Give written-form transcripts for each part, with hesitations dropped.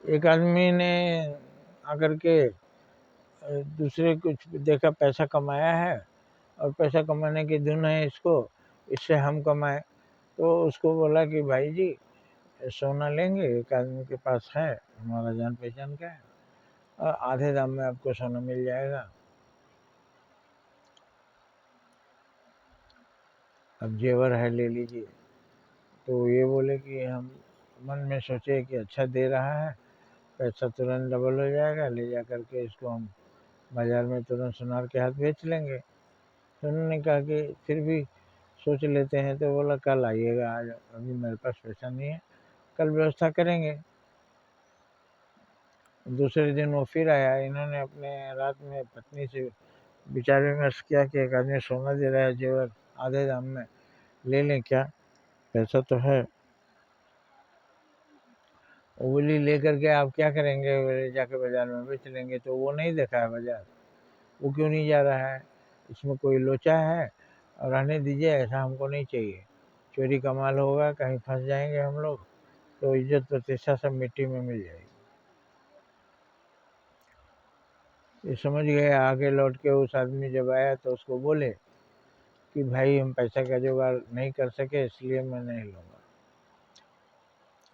एक आदमी ने आकर के दूसरे कुछ देखा, पैसा कमाया है और पैसा कमाने की धुन है इसको, इससे हम कमाए। तो उसको बोला कि भाई जी सोना लेंगे, एक आदमी के पास है, हमारा जान पहचान का है, और आधे दाम में आपको सोना मिल जाएगा। अब जेवर है, ले लीजिए। तो ये बोले कि हम मन में सोचे कि अच्छा दे रहा है, पैसा तुरंत डबल हो जाएगा, ले जा करके इसको हम बाजार में तुरंत सुनार के हाथ बेच लेंगे। तो उन्होंने कहा कि फिर भी सोच लेते हैं। तो बोला कल आइएगा, आज अभी मेरे पास पैसा नहीं है, कल व्यवस्था करेंगे। दूसरे दिन वो फिर आया। इन्होंने अपने रात में पत्नी से विचार विमर्श किया कि एक आदमी सोना दे रहा है जेवर आधे दाम में, ले लें क्या, पैसा तो है। वो बोली ले करके आप क्या करेंगे, बोले जाके बाजार में बेच लेंगे। तो वो नहीं देखा है बाजार, वो क्यों नहीं जा रहा है, इसमें कोई लोचा है, और रहने दीजिए, ऐसा हमको नहीं चाहिए। चोरी का माल होगा, कहीं फंस जाएंगे हम लोग तो इज्जत प्रतिष्ठा सब मिट्टी में मिल जाएगी। ये समझ गए। आगे लौट के उस आदमी जब आया तो उसको बोले कि भाई हम पैसा का जुगाड़ नहीं कर सके, इसलिए मैं नहीं लूँगा।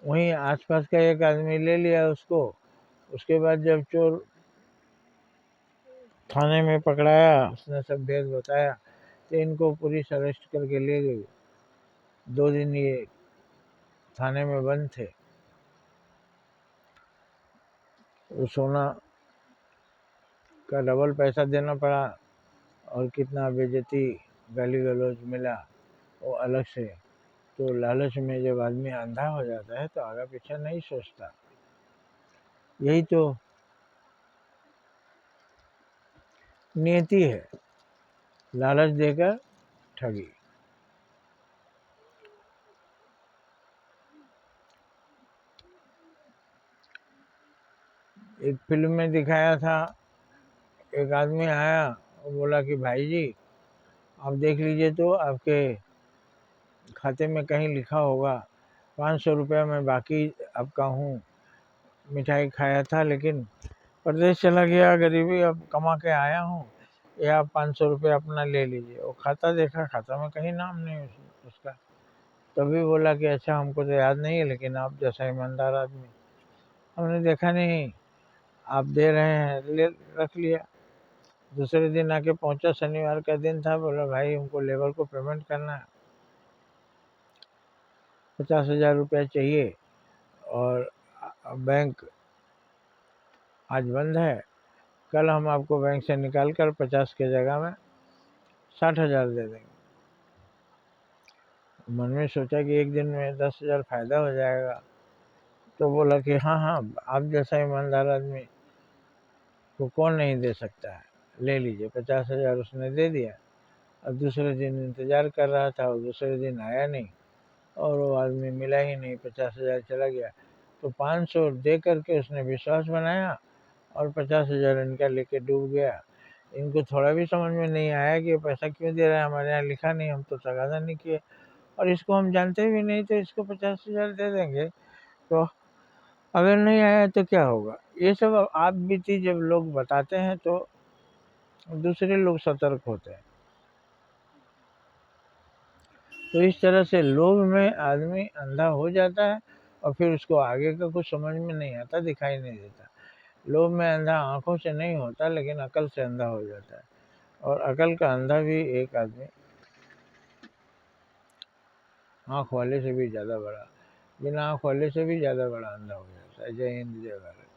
वहीं आसपास का एक आदमी ले लिया उसको। उसके बाद जब चोर थाने में पकड़ाया, उसने सब भेद बताया, तो इनको पुलिस अरेस्ट करके ले गई। 2 दिन ये थाने में बंद थे। वो सोना का डबल पैसा देना पड़ा, और कितना बेइज्जती गाली गलौज मिला वो अलग से। तो लालच में जब आदमी अंधा हो जाता है तो आगे पीछे नहीं सोचता। यही तो नियति है, लालच देकर ठगी। एक फिल्म में दिखाया था, एक आदमी आया, वो बोला कि भाई जी आप देख लीजिए तो आपके खाते में कहीं लिखा होगा 500 रुपया मैं बाकी आपका हूँ, मिठाई खाया था लेकिन प्रदेश चला गया, गरीबी अब कमा के आया हूँ, ये आप 500 रुपये अपना ले लीजिए। वो खाता देखा, खाता में कहीं नाम नहीं उसका। तभी बोला कि अच्छा हमको तो याद नहीं है, लेकिन आप जैसा ईमानदार आदमी, हमने देखा नहीं, आप दे रहे हैं, ले रख लिया। दूसरे दिन आके पहुंचा, शनिवार का दिन था, बोला भाई हमको लेबर को पेमेंट करना है, 50,000 रुपया चाहिए, और बैंक आज बंद है, कल हम आपको बैंक से निकाल कर 50 के जगह में 60,000 दे देंगे। मन में सोचा कि एक दिन में 10,000 फायदा हो जाएगा। तो बोला कि हाँ हाँ, आप जैसा ईमानदार आदमी को कौन नहीं दे सकता है, ले लीजिए। 50,000 उसने दे दिया। अब दूसरे दिन इंतजार कर रहा था, और दूसरे दिन आया नहीं, और वो आदमी मिला ही नहीं, 50,000 चला गया। तो 500 दे करके उसने विश्वास बनाया, और 50,000 इनका लेके डूब गया। इनको थोड़ा भी समझ में नहीं आया कि ये पैसा क्यों दे रहा है, हमारे यहाँ लिखा नहीं, हम तो तगादा नहीं किए, और इसको हम जानते भी नहीं, तो इसको 50,000 दे देंगे। तो अगर नहीं आया तो क्या होगा। ये सब आप बीती जब लोग बताते हैं तो दूसरे लोग सतर्क होते हैं। तो इस तरह से लोभ में आदमी अंधा हो जाता है, और फिर उसको आगे का कुछ समझ में नहीं आता, दिखाई नहीं देता। लोभ में अंधा आंखों से नहीं होता, लेकिन अकल से अंधा हो जाता है। और अकल का अंधा भी एक आदमी आँख वाले से भी ज़्यादा बड़ा, बिना आँख वाले से भी ज़्यादा बड़ा अंधा हो जाता है। जय हिंद, जय भारत।